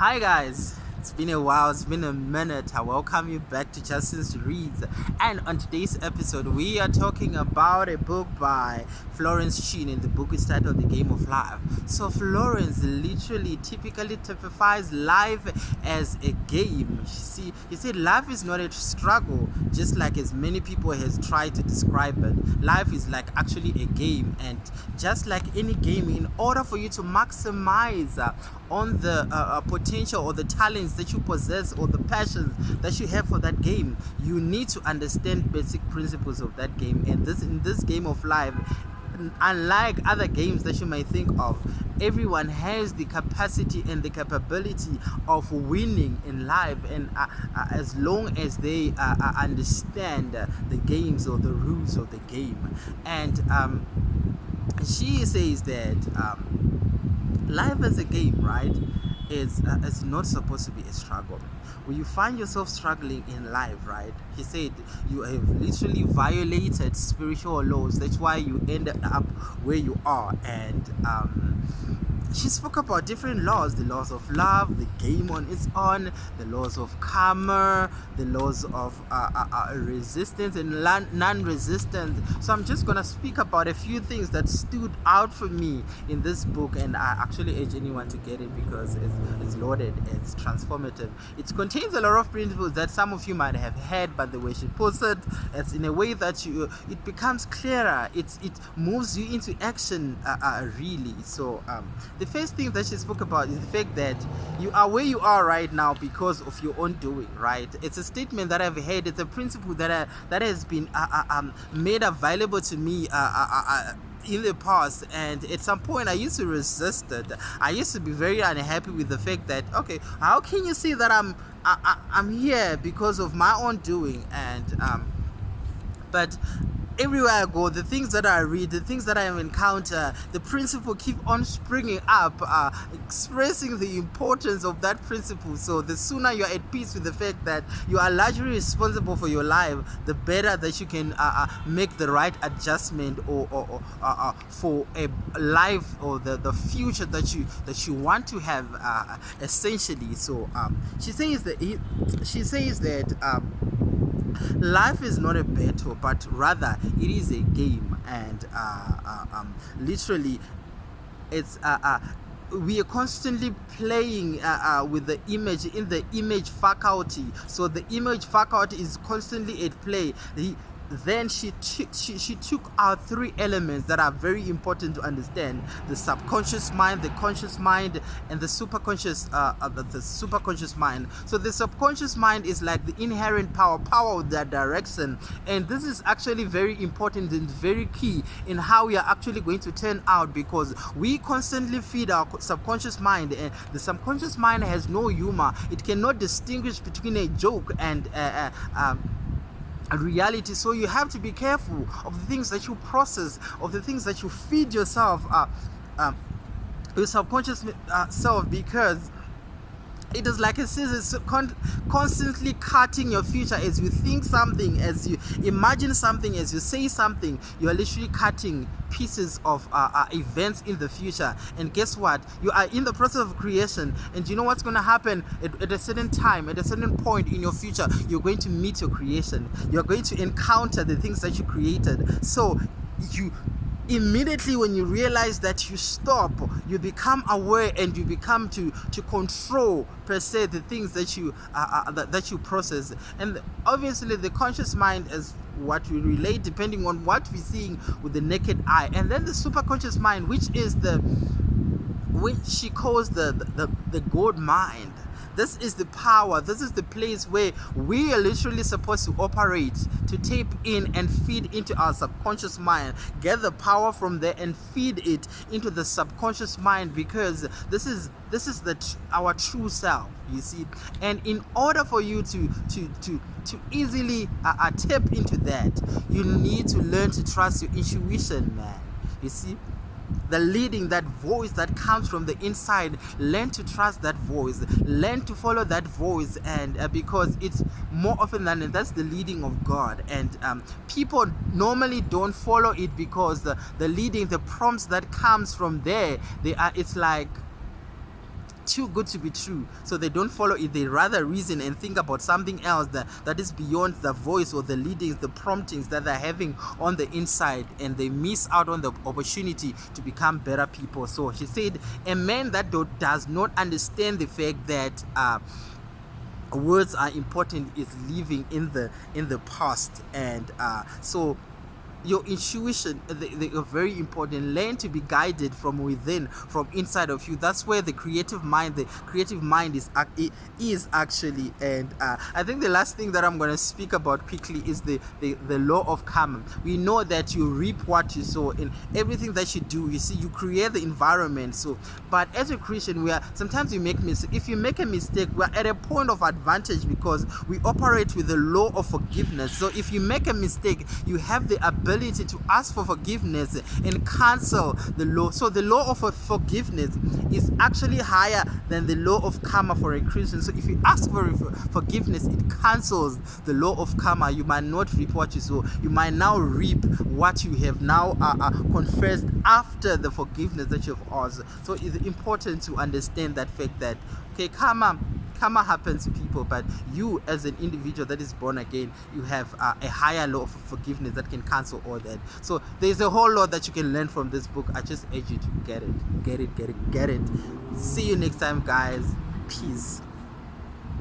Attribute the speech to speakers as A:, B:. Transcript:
A: Hi guys, it's been a while, it's been a minute. I welcome you back to Justin's Reads. And on today's episode, we are talking about a book by Florence Shinn, and the book is titled The Game of Life. So Florence literally typically typifies life as a game. He said life is not a struggle, just like as many people has tried to describe it. Life is like actually a game, and just like any game, in order for you to maximize on the potential or the talents that you possess or the passions that you have for that game, you need to understand basic principles of that game. And in this game of life, unlike other games that you may think of, everyone has the capacity and the capability of winning in life, and as long as they understand the games or the rules of the game. And she says that life as a game, right, is not supposed to be a struggle. When you find yourself struggling in life, right, he said you have literally violated spiritual laws. That's why you ended up where you are. And she spoke about different laws: the laws of love, the game on its own, the laws of karma, the laws of resistance and non-resistance. So I'm just gonna speak about a few things that stood out for me in this book, and I actually urge anyone to get it because it's loaded, it's transformative. It contains a lot of principles that some of you might have heard, but the way she puts it, it's in a way that it becomes clearer. It moves you into action, really. So the first thing that she spoke about is the fact that you are where you are right now because of your own doing, right? It's a statement that I've heard. It's a principle that has been made available to me in the past, and at some point I used to resist it. I used to be very unhappy with the fact that, okay, how can you say that I'm here because of my own doing? And but everywhere I go, the things that I read, the things that I encounter, the principle keep on springing up, expressing the importance of that principle. So the sooner you're at peace with the fact that you are largely responsible for your life, the better that you can make the right adjustment or for a life or the future that you want to have, essentially. So she says that life is not a battle, but rather it is a game. And literally, it's we are constantly playing with the image in the image faculty. So the image faculty is constantly at play. Then she took out three elements that are very important to understand: the subconscious mind, the conscious mind, and the superconscious mind. So the subconscious mind is like the inherent power of that direction, and this is actually very important and very key in how we are actually going to turn out, because we constantly feed our subconscious mind, and the subconscious mind has no humor. It cannot distinguish between a joke and reality. So you have to be careful of the things that you process, of the things that you feed yourself, your subconscious self, because it is like a scissors constantly cutting your future. As you think something, as you imagine something, as you say something, you are literally cutting pieces of events in the future. And guess what? You are in the process of creation, and you know what's going to happen at a certain time, at a certain point in your future. You're going to meet your creation. You're going to encounter the things that you created. So you immediately, when you realize that, you stop, you become aware, and you become to control per se the things that you process. And obviously the conscious mind is what we relate depending on what we're seeing with the naked eye. And then the superconscious mind, which she calls the God mind. This is the power, this is the place where we are literally supposed to operate, to tap in and feed into our subconscious mind, get the power from there and feed it into the subconscious mind, because this is our true self, you see. And in order for you to easily tap into that, you need to learn to trust your intuition, man. You see, the leading, that voice that comes from the inside, learn to trust that voice, learn to follow that voice. And because it's more often than that's the leading of God. And people normally don't follow it because the leading, the prompts that comes from there, it's like too good to be true, so they don't follow it. They rather reason and think about something else that is beyond the voice or the leadings, the promptings that they're having on the inside, and they miss out on the opportunity to become better people. So she said, a man that does not understand the fact that words are important is living in the past. And so your intuition, they are very important. Learn to be guided from within, from inside of you. That's where the creative mind is actually. And I think the last thing that I'm going to speak about quickly is the law of karma. We know that you reap what you sow. In everything that you do, you see, you create the environment. So but as a Christian, sometimes we make mistakes. If you make a mistake, we're at a point of advantage because we operate with the law of forgiveness. So if you make a mistake, you have the ability to ask for forgiveness and cancel the law. So the law of forgiveness is actually higher than the law of karma for a Christian. So if you ask for forgiveness, it cancels the law of karma. You might not reap what you sow. You might now reap what you have now confessed after the forgiveness that you have asked. So it's important to understand that fact that, okay, karma happens to people, but you as an individual that is born again, you have a higher law of forgiveness that can cancel all that. So there's a whole lot that you can learn from this book. I just urge you to get it. See you next time, guys. Peace.